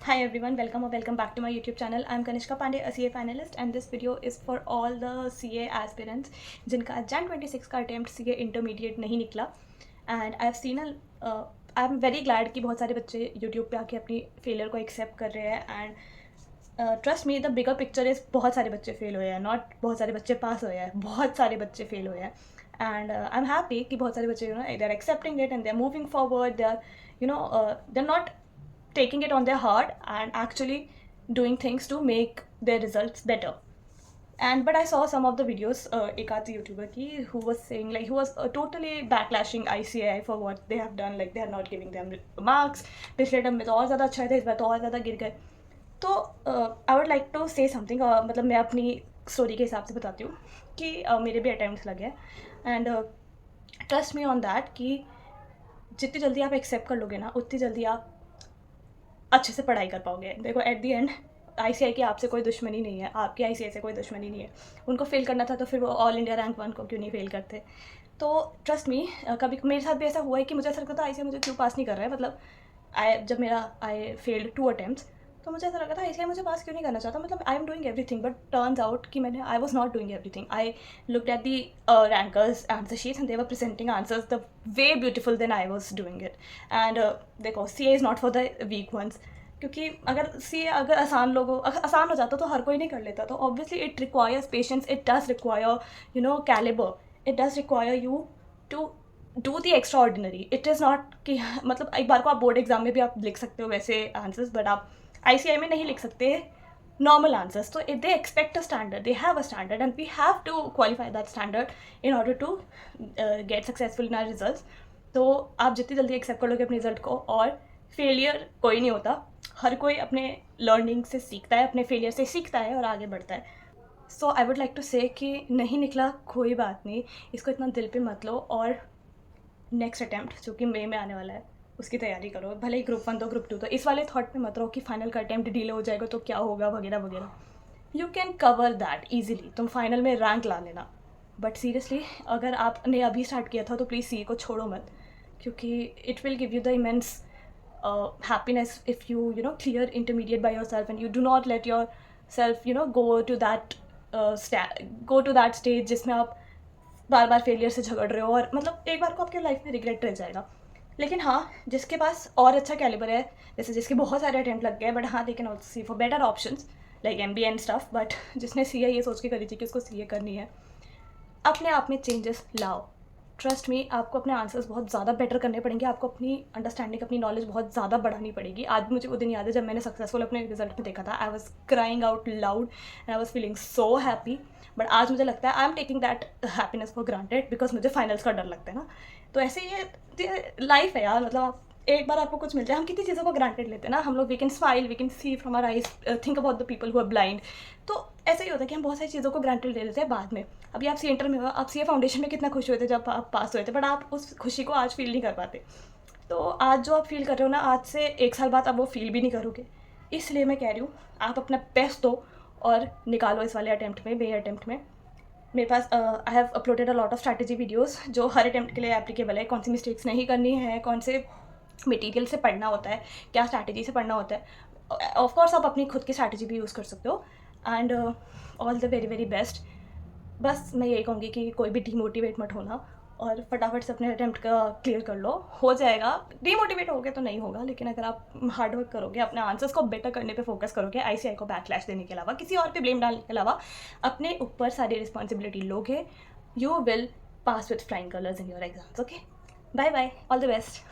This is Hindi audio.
Hi everyone, welcome or welcome back to my YouTube channel. I'm Kanishka Pandey, a CA finalist, and this video is for all the CA aspirants जिनका Jan 26 का attempt CA intermediate नहीं निकला. And I've seen I'm very glad कि बहुत सारे बच्चे YouTube पे आके अपनी failure को accept कर रहे हैं. And trust me, the bigger picture is बहुत सारे बच्चे fail हुए हैं, not बहुत सारे बच्चे pass हुए हैं, बहुत सारे बच्चे fail हुए हैं. And I'm happy कि बहुत सारे बच्चे they're accepting it and they're moving forward. They're not taking it on their heart and actually doing things to make their results better. But I saw some of the videos, एक आध YouTuber की who was saying like who was totally backlashing ICAI for what they have done, like they are not giving them marks. पिछले टर्म में तो और ज़्यादा अच्छा थे, इस बार तो और ज़्यादा गिर गए. तो I would like to say something. मतलब मैं अपनी स्टोरी के हिसाब से बताती हूँ कि मेरे भी अटैम्प्ट्स लगे हैं. And trust me on that कि जितनी जल्दी आप एक्सेप्ट कर लोगे ना, उतनी जल्दी आप अच्छे से पढ़ाई कर पाओगे. देखो एट दी एंड ICAI की आपसे कोई दुश्मनी नहीं है, आपकी ICAI से कोई दुश्मनी नहीं है. उनको फेल करना था तो फिर वो ऑल इंडिया रैंक 1 को क्यों नहीं फेल करते. तो ट्रस्ट मी, कभी मेरे साथ भी ऐसा हुआ है कि मुझे ऐसा लगता था ICAI मुझे क्यों पास नहीं कर रहा है. मतलब जब आई फेल्ड 2 अटैम्प्ट्स तो मुझे ऐसा लगा था ICAI मुझे पास क्यों नहीं करना चाहता. मतलब I am doing everything, but turns out कि I was not doing everything. I looked at the rankers answer sheets and they were presenting answers the way beautiful then I was doing it. And देखो CA is not for the weak ones, क्योंकि अगर आसान हो जाता तो हर कोई नहीं कर लेता. तो obviously it requires patience, it does require calibre, it does require you to do the extraordinary. It is not कि मतलब एक बार को आप बोर्ड एग्जाम में भी आप लिख सकते हो वैसे आंसर्स, बट आप ICAI में नहीं लिख सकते normal answers. So if they expect a standard, they have a standard, and we have to qualify that standard in order to get successful in our results. तो आप जितनी जल्दी एक्सेप्ट कर लोगे अपने रिजल्ट को, और फेलियर कोई नहीं होता, हर कोई अपने लर्निंग से सीखता है, अपने फेलियर से सीखता है और आगे बढ़ता है. सो आई वुड लाइक टू से कि नहीं निकला कोई बात नहीं, इसको इतना दिल पे मत लो, और नेक्स्ट अटैम्प्ट जो कि मई में आने वाला है उसकी तैयारी करो. भले ही ग्रुप 1 तो ग्रुप 2 तो इस वाले थॉट पे मत रहो कि फाइनल का अटैम्प्ट डिले हो जाएगा तो क्या होगा वगैरह वगैरह. You can cover that easily, तुम फाइनल में रैंक ला लेना. बट सीरियसली अगर आपने अभी स्टार्ट किया था तो प्लीज़ CA को छोड़ो मत, क्योंकि it will give you the immense happiness if you clear intermediate by yourself, and you do not let yourself go to that stage जिसमें आप बार बार फेलियर से झगड़ रहे हो, और मतलब एक बार को आपके लाइफ में रिग्रेट रह जाएगा. लेकिन हाँ, जिसके पास और अच्छा कैलिबर है, जैसे जिसके बहुत सारे अटैम्प्ट लग गए, बट हाँ they can also see for better options like MBA and stuff. But जिसने CA ये सोच के करी थी कि उसको CA करनी है, अपने आप में चेंजेस लाओ. ट्रस्ट मी, आपको अपने आंसर्स बहुत ज़्यादा बेटर करने पड़ेंगे, आपको अपनी अंडरस्टैंडिंग, अपनी नॉलेज बहुत ज़्यादा बढ़ानी पड़ेगी. आज मुझे वो दिन याद है जब मैंने सक्सेसफुल अपने रिजल्ट में देखा था. I was crying out loud and I was feeling so happy. But आज मुझे लगता है I am taking that happiness for granted, because मुझे फाइनल्स का डर लगता है ना. तो ऐसे ये लाइफ है यार. मतलब आप एक बार आपको कुछ मिल जाए, हम कितनी चीज़ों को ग्रांटेड लेते हैं ना. हम लोग we can smile, we can see from our eyes, think about the people who are blind. तो ऐसा ही होता है कि हम बहुत सारी चीज़ों को ग्रांटेड ले लेते हैं बाद में. अभी आप CA इंटर में हो, आप CA फाउंडेशन में कितना खुश हुए थे जब आप पास हुए थे, बट आप उस खुशी को आज फील नहीं कर पाते. तो आज जो आप फील कर रहे हो ना, आज से 1 साल बाद आप वो फील भी नहीं करोगे. इसलिए मैं कह रही हूँ आप अपना बेस्ट दो और निकालो इस वाले अटैम्प्ट में, मे अटैम्प्ट में. मेरे पास I have uploaded a lot of strategy videos जो हर अटैम्प्ट के लिए एप्लीकेबल है. कौन सी मिस्टेक्स नहीं करनी है, कौन से मटेरियल से पढ़ना होता है, क्या स्ट्रैटेजी से पढ़ना होता है. ऑफकोर्स आप अपनी खुद की स्ट्रैटेजी भी यूज़ कर सकते हो. And all the very very best. बस मैं यही कहूँगी कि कोई भी डीमोटिवेट मत होना, और फटाफट से अपने अटैम्प्ट का क्लियर कर लो. हो जाएगा. डीमोटिवेट हो गए तो नहीं होगा, लेकिन अगर आप हार्ड वर्क करोगे, अपने आंसर्स को बेटर करने पे फोकस करोगे, ICAI को बैकलैश देने के अलावा, किसी और पे ब्लेम डालने के अलावा अपने ऊपर सारी रिस्पॉन्सिबिलिटी लोगे, you will pass with flying colours in your exams. Okay, bye bye, all the best.